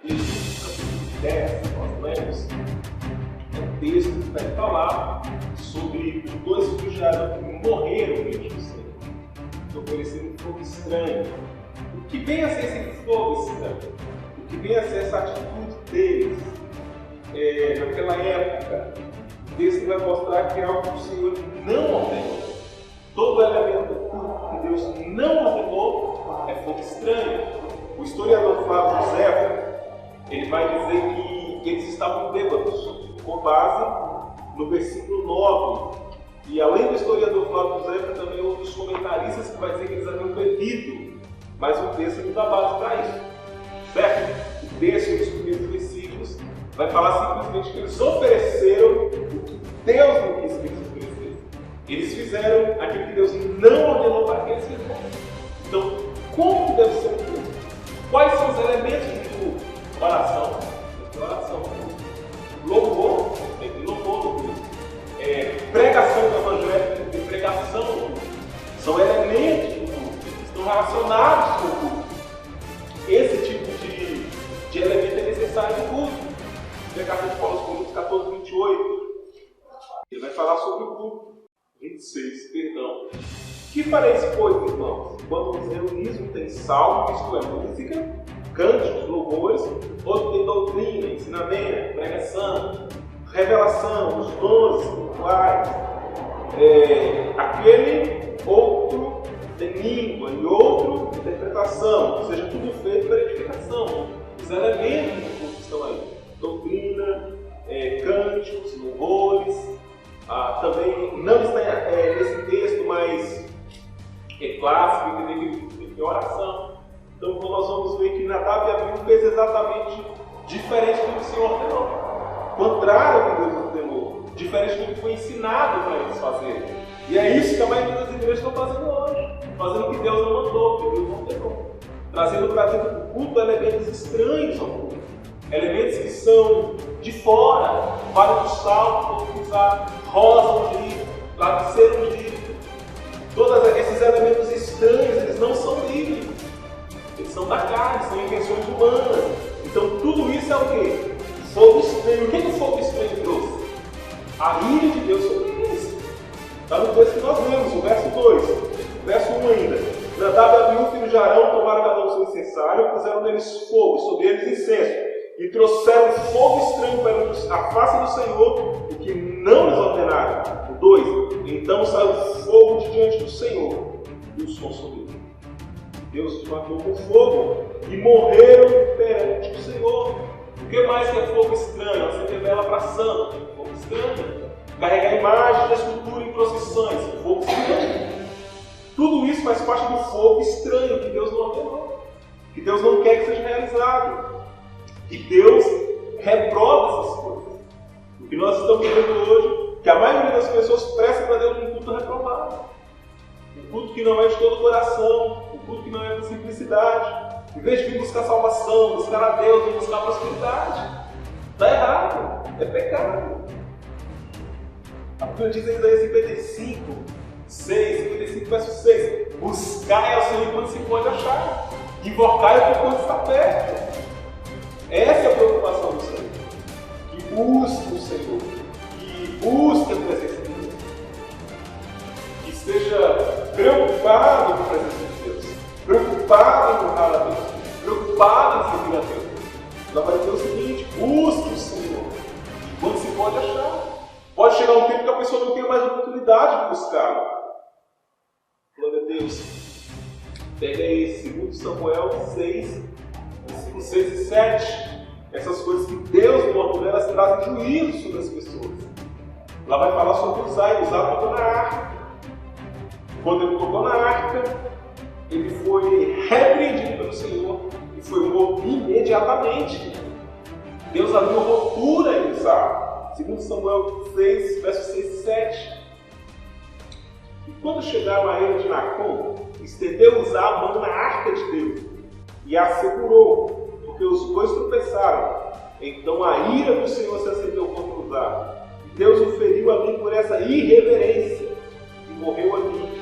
Êxodo capítulo 10, nós lemos, é um texto que vai falar sobre os dois filhos de Arão que morreram diante do Senhor, que ofereceram um fogo estranho. O que vem a ser esse fogo estranho? O que vem a ser essa atitude deles naquela época? O texto vai mostrar que é algo que o Senhor não ordenou. Todo elemento que Deus não ordenou é fogo estranho. O historiador Flávio José, ele vai dizer que eles estavam bêbados, com base no versículo 9. E além do historiador Flávio José, também outros comentaristas que vai dizer que eles haviam bebido. Mas o texto não dá base para isso. Certo? O texto, nos primeiros versículos, vai falar simplesmente que eles ofereceram o que Deus não quis que eles oferecessem. Eles fizeram aquilo que Deus não ordenou para que eles fizessem. Então, como que deve ser o culto? Quais são os elementos de culto? Oração. Oração. Louvor. Tem que louvor no culto. Pregação do evangelho. Tem pregação no culto. São elementos do culto. Que estão relacionados com o culto. Esse tipo de elemento é necessário no culto. Na carta de Paulo aos Coríntios 14, 28. Ele vai falar sobre o culto. 26, perdão. Que fareis, pois, irmãos, quando nos reunimos, tem salmo, isto é, música, cânticos, louvores, outro tem doutrina, ensinamento, pregação, revelação, os dons espirituais, aquele outro tem língua e outro interpretação, seja tudo feito para edificação. Os elementos do culto estão aí: doutrina, cânticos, louvores. Também não está nesse texto, mas é clássico, entender que tem oração. Então nós vamos ver que Nadab e Abiú fez exatamente diferente do que o Senhor ordenou. Contrário ao que Deus ordenou. Diferente do que foi ensinado para eles fazerem. E é isso que a maioria das igrejas estão fazendo hoje. Fazendo o que Deus não mandou, o que Deus não ordenou. Trazendo para dentro do culto elementos estranhos ao culto. Elementos que são de fora. Vale do salto, vamos usar rosa ungido, lapiseiro ungido. Todos esses elementos estranhos, eles não são bíblicos. Eles são da carne, são invenções humanas. Então tudo isso é o quê? Fogo estranho. O que o fogo estranho trouxe? A ira de Deus sobre eles. Está no texto que nós lemos, o verso 2. O verso 1 ainda. Nadab e Abiú, filho de Arão, tomaram cada um seu incensário, puseram neles fogo, sobre eles incenso. E trouxeram fogo estranho para a face do Senhor, o que não lhes ordenaram. O 2. Então saiu fogo de diante do Senhor e os consumiu. Deus os matou com fogo e morreram perante o Senhor. O que mais que é fogo estranho? Você revela para santo, fogo estranho. Carregar imagens da escultura em procissões, fogo estranho. Tudo isso faz parte do fogo estranho que Deus não ordenou, que Deus não quer que seja realizado. E Deus reprova essas coisas. O que nós estamos vendo hoje, que a maioria das pessoas presta para Deus um culto reprovado. Um culto que não é de todo o coração, um culto que não é de simplicidade. Em vez de vir buscar salvação, buscar a Deus, vir buscar a prosperidade. Está errado, é pecado. A Bíblia diz em Isaías 55, 55 verso 6: buscai ao Senhor enquanto se pode achar, invocai-o enquanto está perto. Essa é a preocupação do Senhor. Que busque o Senhor. Que busque a presença de Deus. Que esteja preocupado com a presença de Deus. Preocupado em honrar a Deus. Preocupado em servir a Deus. Ela vai dizer o seguinte: busque o Senhor. Enquanto se pode achar. Pode chegar um tempo que a pessoa não tenha mais oportunidade de buscá-lo. Glória a Deus. Pega aí 2 Samuel 6. 6 e 7, essas coisas que Deus ordenou, elas trazem juízo sobre as pessoas. Ela vai falar sobre Uzá tocou na arca. Quando ele tocou na arca, ele foi repreendido pelo Senhor e foi morto imediatamente. Deus abriu uma ruptura em Uzá. 2 Samuel 6, versos 6 e 7. E quando chegaram à ilha de Nacon, estendeu Uzá a mão na arca de Deus e a segurou, porque os dois tropeçaram. Então a ira do Senhor se acendeu contra Uzá. E Deus o feriu ali por essa irreverência e morreu ali.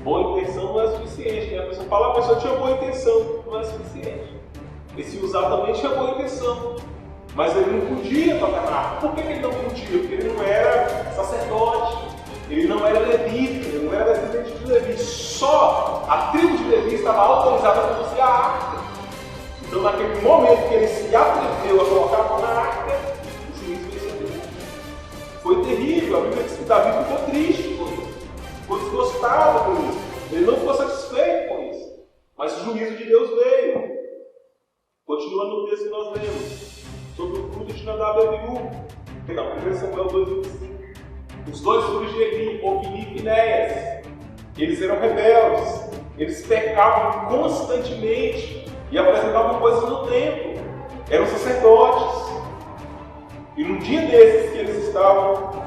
Boa intenção não é suficiente, né? A pessoa fala, a pessoa tinha boa intenção, não é suficiente. Esse Uzá também tinha boa intenção, mas ele não podia tocar na arca. Por que ele não podia? Porque ele não era sacerdote, ele não era levita, ele não era descendente de Levi. Só a tribo de Levi estava autorizada a conduzir a arca. Então, naquele momento que ele se atreveu a colocar a mão na arca, o juízo veio. Foi terrível. A Bíblia diz que Davi ficou triste com isso, ficou desgostado com isso. Ele não ficou satisfeito com isso. Mas o juízo de Deus veio. Continuando no texto que nós lemos, sobre o culto de Nadab e Abiú. Perdão, 1 Samuel 2,25. Os dois filhos de Eli, Ofni e Finéias, eles eram rebeldes, eles pecavam constantemente e apresentavam coisas no templo. Eram sacerdotes. E num dia desses que eles estavam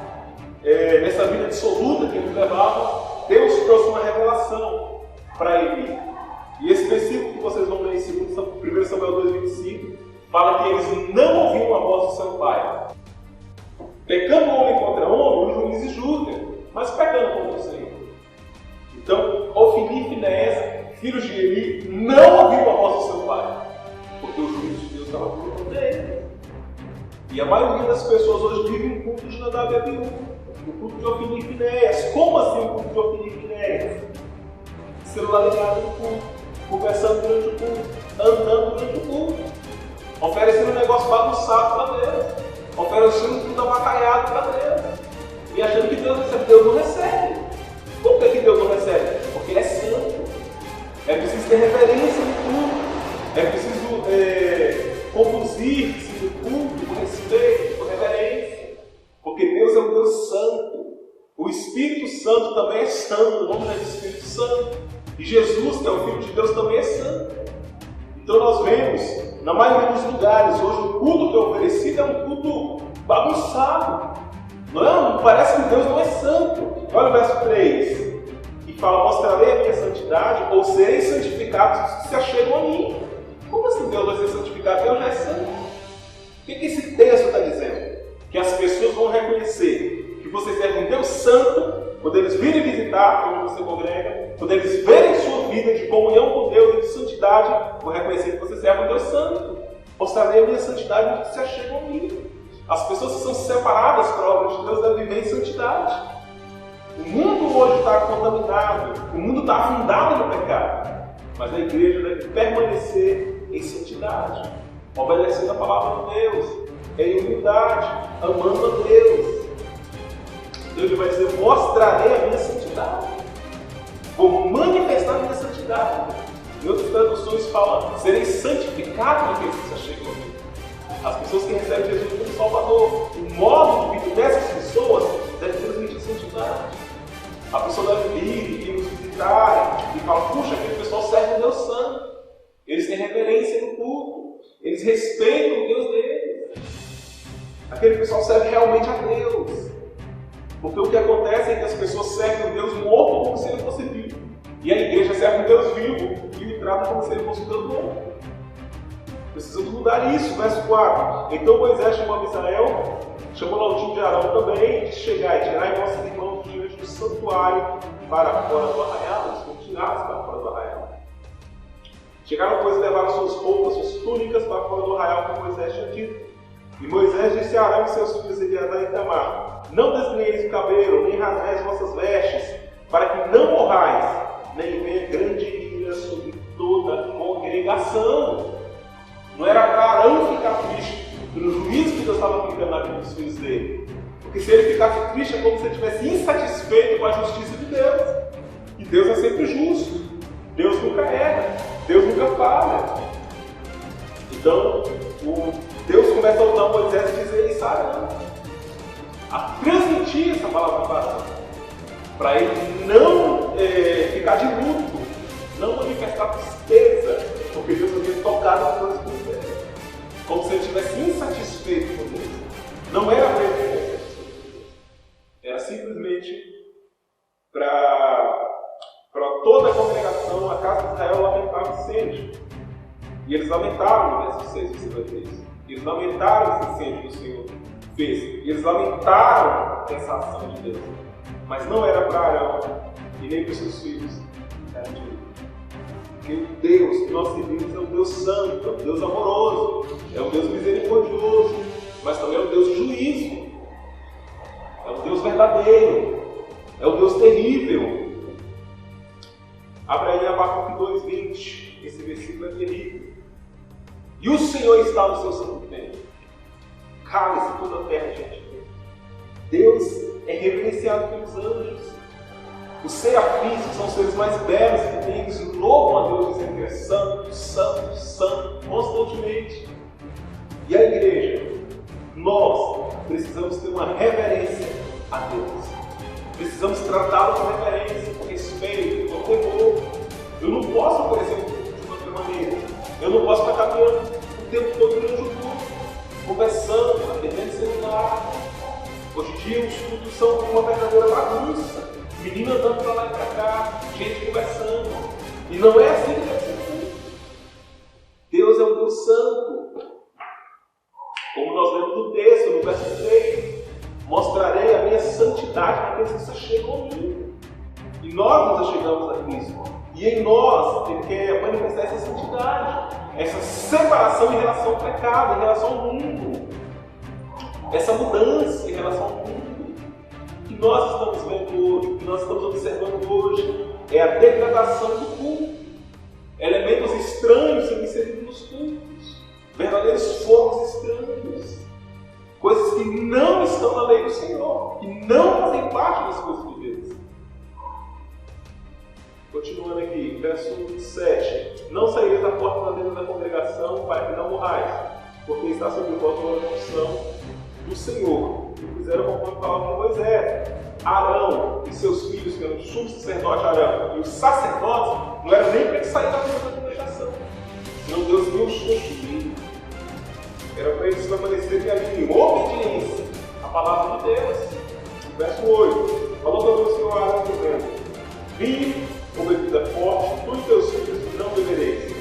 nessa vida dissoluta que eles levavam, Deus trouxe uma revelação para Eli. E esse versículo que vocês vão ler em 1 Samuel 2,25 fala que eles não ouviam a voz do seu pai. Pecando homem contra homem, os juízes julgam, mas pecando contra o Senhor. Então, Ofni e Finéias, filhos de Eli, não ouviram a voz do seu pai, porque o juízo de Deus estava contra eles. E a maioria das pessoas hoje vivem um culto de Nadab e Abiú, o culto de Ofni e Finéias. Como assim o culto de Ofni e Finéias? Celular ligado no culto, conversando durante o culto, andando durante o culto, oferecendo um negócio bagunçado para Deus, oferecendo tudo abacalhado para Deus, e achando que Deus recebe. Deus não recebe. Por que Deus não recebe? Porque Ele é santo. É preciso ter reverência no culto, é preciso conduzir-se no culto com respeito, com reverência, porque Deus é um Deus santo. O Espírito Santo também é santo, o nome é de Espírito Santo. E Jesus, que é o Filho de Deus, também é santo. Então nós vemos, na maioria dos lugares, hoje o culto que é oferecido é um culto bagunçado. Não, parece que Deus não é santo. Olha o verso 3. E fala, mostrarei a minha santidade, ou serei santificados os que se achegam a mim. Como assim Deus vai ser santificado? Deus já é santo. O que esse texto está dizendo? Que as pessoas vão reconhecer que você serve um Deus santo quando eles virem visitar onde você congrega, quando eles verem sua vida de comunhão com Deus e de santidade, vão reconhecer que você serve um Deus santo. Mostrarei a minha santidade dos que se achegam a mim. As pessoas que são separadas para a obra de Deus devem viver em santidade. O mundo hoje está contaminado, o mundo está afundado no pecado, mas a igreja deve permanecer em santidade, obedecendo a palavra de Deus, em humildade, amando a Deus. Deus vai dizer, mostrarei a minha santidade, vou manifestar a minha santidade. Em outras traduções fala, serei santificado naqueles que se achegam a mim. As pessoas que recebem Jesus como Salvador, o modo de vida dessas pessoas deve transmitir santidade. A pessoa deve vir e nos visitar e fala, puxa, aquele pessoal serve um Deus santo. Eles têm reverência no culto, eles respeitam o Deus deles. Aquele pessoal serve realmente a Deus. Porque o que acontece é que as pessoas servem um Deus morto como se ele fosse vivo. E a igreja serve um Deus vivo e o trata como se ele fosse um Deus morto. Precisamos mudar isso. Verso 4. Então Moisés chamou Abisael, chamou Laudinho de Arão também, e disse, chegai, tirai vossos irmãos diante do santuário para fora do arraial. Eles foram tirados para fora do arraial. Chegaram, pois, e levaram suas roupas, suas túnicas para fora do arraial, como Moisés tinha dito. E Moisés disse a Arão e seus filhos Eleazar e Itamar, não desgrenheis o cabelo, nem rasgueis vossas vestes, para que não morrais, nem venha grande ira sobre toda a congregação. Não era para Arão ficar triste pelo juízo que Deus estava aplicando na vida dos filhos dele. Porque se ele ficasse triste é como se ele estivesse insatisfeito com a justiça de Deus. E Deus é sempre justo. Deus nunca erra. Deus nunca falha. Então, Deus começa a usar Moisés e dizer isso a Arão, a transmitir essa palavra para Arão, para ele não ficar de luto, não manifestar tristeza, porque Deus havia tocado as coisas por Deus, como se ele estivesse insatisfeito com Deus. Não era para ele, era simplesmente para toda a congregação, a casa de Israel, lamentar o incêndio. E eles lamentaram no verso 6, você vai ver isso. Eles lamentaram esse incêndio que o Senhor fez. E eles lamentaram essa ação de Deus. Mas não era para Arão e nem para os seus filhos. Era de Deus. Porque o Deus que nós servimos é um Deus Deus santo, é um Deus amoroso, é um Deus misericordioso, mas também é um Deus de juízo, é um Deus verdadeiro, é um Deus terrível. Abra aí Abacuque 2:20, esse versículo é terrível. E o Senhor está no seu santo templo. Cale-se toda a terra diante dele. Deus é reverenciado pelos anjos. Os serafins, que são os seres mais belos que tem, eles louvam a Deus, dizendo que é santo, santo, santo, constantemente. E a igreja, nós precisamos ter uma reverência a Deus. Precisamos tratá-lo com reverência, com respeito, com temor. Eu não posso oferecer um culto de outra maneira. Eu não posso ficar caminhando o tempo todo no YouTube, conversando, atendendo celular. Hoje em dia os cultos são uma verdadeira bagunça. Menino andando para lá e para cá, gente conversando. E não é assim que deve ser feito. Deus é um Deus santo. Como nós lemos no texto, no verso 3, mostrarei a minha santidade naqueles que se achegam a mim. E nós nos achegamos a Cristo. E em nós Ele quer manifestar essa santidade, essa separação em relação ao pecado, em relação ao mundo. Essa mudança em relação ao mundo. O que nós estamos vendo hoje, o que nós estamos observando hoje, é a degradação do culto. Elementos estranhos sendo inseridos nos cultos. Verdadeiros fogos estranhos. Coisas que não estão na lei do Senhor, que não fazem parte das coisas de Deus. Continuando aqui, verso 7. Não saireis da porta da dentro da congregação para que não morrais, porque está sobre vós uma unção do Senhor, que fizeram conforme a palavra de Moisés. Arão e seus filhos, que eram o sumo sacerdote Arão, e os sacerdotes, não era nem para que sair da porta da congregação, senão Deus viu os consumidos. Era para eles permanecerem ali em obediência à palavra de Deus. Verso 8. Falou também o Senhor Arão dizendo: vinho ou bebida forte, tu e teus filhos não bebereis,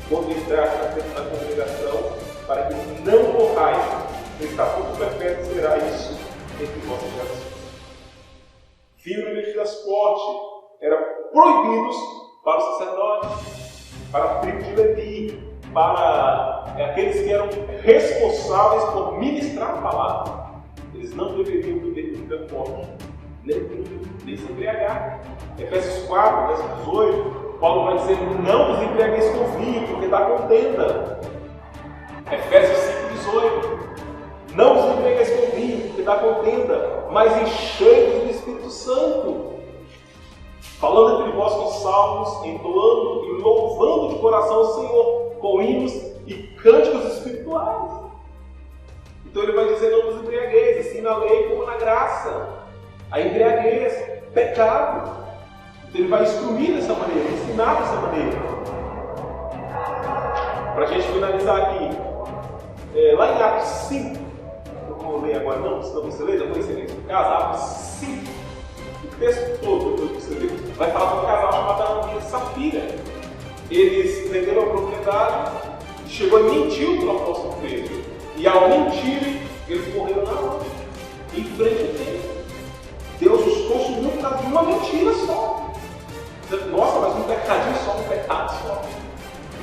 quando entraste na frente da congregação, para que não morrais. O estatuto perpétuo será isso entre vossas gerações. Vinho e bebidas fortes eram proibidos para os sacerdotes, para a tribo de Levi, para aqueles que eram responsáveis por ministrar a palavra. Eles não deveriam beber bebida forte, nem se embriagar. Efésios 4, verso 18, Paulo vai dizer: não vos embriagueis com vinho, porque dá contenda. Efésios 5,18, não vos embriagueis com vinho, porque dá contenda, mas enchei-vos do Espírito Santo, falando entre vós com salmos, entoando e louvando de coração o Senhor, com hinos e cânticos espirituais. Então ele vai dizer: não vos embriagueis, assim na lei como na graça. A embriaguez, pecado. Então ele vai instruir dessa maneira, ensinar dessa maneira. Para a gente finalizar aqui, lá em Atos 5, eu não vou ler agora não, senão você lê, depois você lê em casa, Atos 5, o texto todo, depois você lê, vai falar de um casal chamado Ananias e Safira. Eles venderam a propriedade, chegou e mentiu para o apóstolo Pedro. E ao mentirem, eles morreram na hora, em frente ao templo. Deus os consumiu por causa de uma mentira só. Nossa, mas um pecadinho só, um pecado só.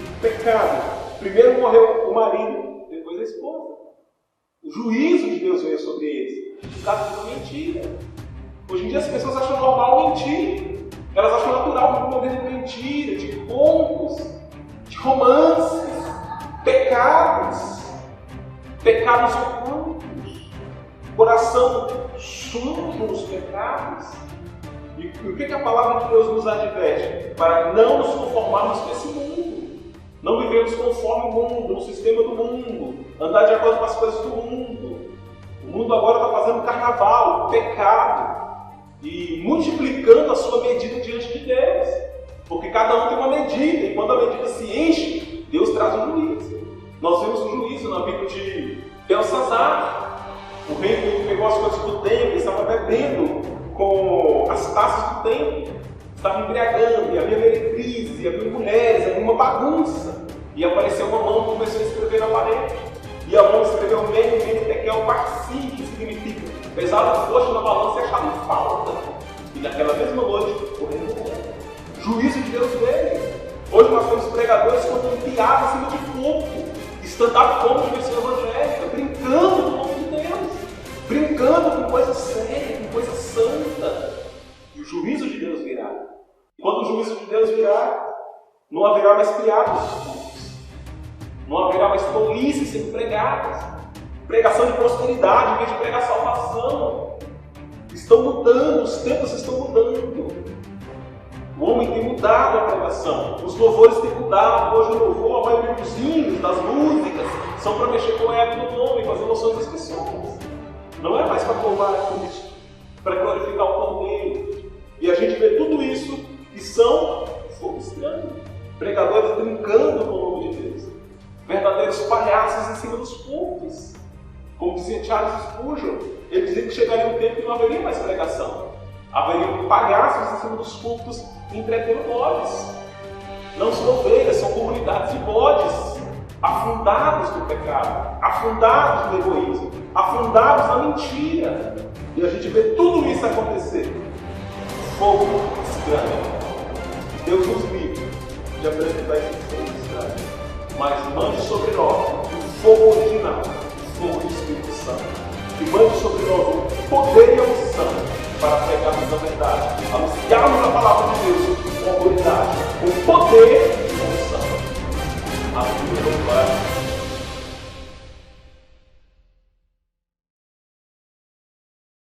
Um pecado. Primeiro morreu o marido, depois a esposa. O juízo de Deus veio sobre eles por causa de uma mentira. Hoje em dia as pessoas acham normal mentir. Elas acham natural uma vida de mentira, de contos, de romances, pecados ocultos, coração sujo nos pecados. E o que a palavra de Deus nos adverte? Para não nos conformarmos com esse mundo, não vivemos conforme o mundo, no sistema do mundo, andar de acordo com as coisas do mundo. O mundo agora está fazendo carnaval, pecado, e multiplicando a sua medida diante de Deus, porque cada um tem uma medida, e quando a medida se enche, Deus traz um juízo. Nós vemos um juízo na Bíblia de Belsazar, o rei que pegou as coisas do templo, estava bebendo com as taças do templo, estava embriagando, e havia meretrizes, e havia mulheres, havia uma bagunça, e apareceu uma mão que começou a escrever na parede, e a mão escreveu Mene, Tekel, Parsi, que significa pesado foste na balança e achado em falta. E naquela mesma noite, o rei morreu. Juízo de Deus veio. Hoje nós temos pregadores contando piada em cima de andar como diversão evangélica, brincando com o nome de Deus, brincando com coisa séria, com coisa santa. E o juízo de Deus virá. E quando o juízo de Deus virá, não haverá mais piadas de cultos, não haverá mais tolices sendo pregadas, pregação de prosperidade em vez de pregar salvação. Estão mudando, os tempos estão mudando. O homem tem mudado a pregação, os louvores têm mudado. Hoje o louvor, a maioria dos hinos, das músicas, são para mexer com o ego do nome, com as emoções das pessoas. Não é mais para louvar a Cristo, para glorificar o Cordeiro. E a gente vê tudo isso e são fogo estranho. Pregadores brincando com o nome de Deus. Verdadeiros palhaços em cima dos cultos. Como dizia Charles Spurgeon, ele dizia que chegaria um tempo que não haveria mais pregação. Haveriam palhaços em cima dos cultos entretendo bodes. Não são ovelhas, são comunidades de bodes, afundados no pecado, afundados no egoísmo, afundados na mentira. E a gente vê tudo isso acontecer. Fogo estranho. Deus nos livre de apresentar esse fogo estranho. Mas mande sobre nós o fogo original, o fogo do Espírito Santo. E mande sobre nós o poder e a unção para pregarmos a verdade, anunciarmos a palavra de Deus com autoridade, com poder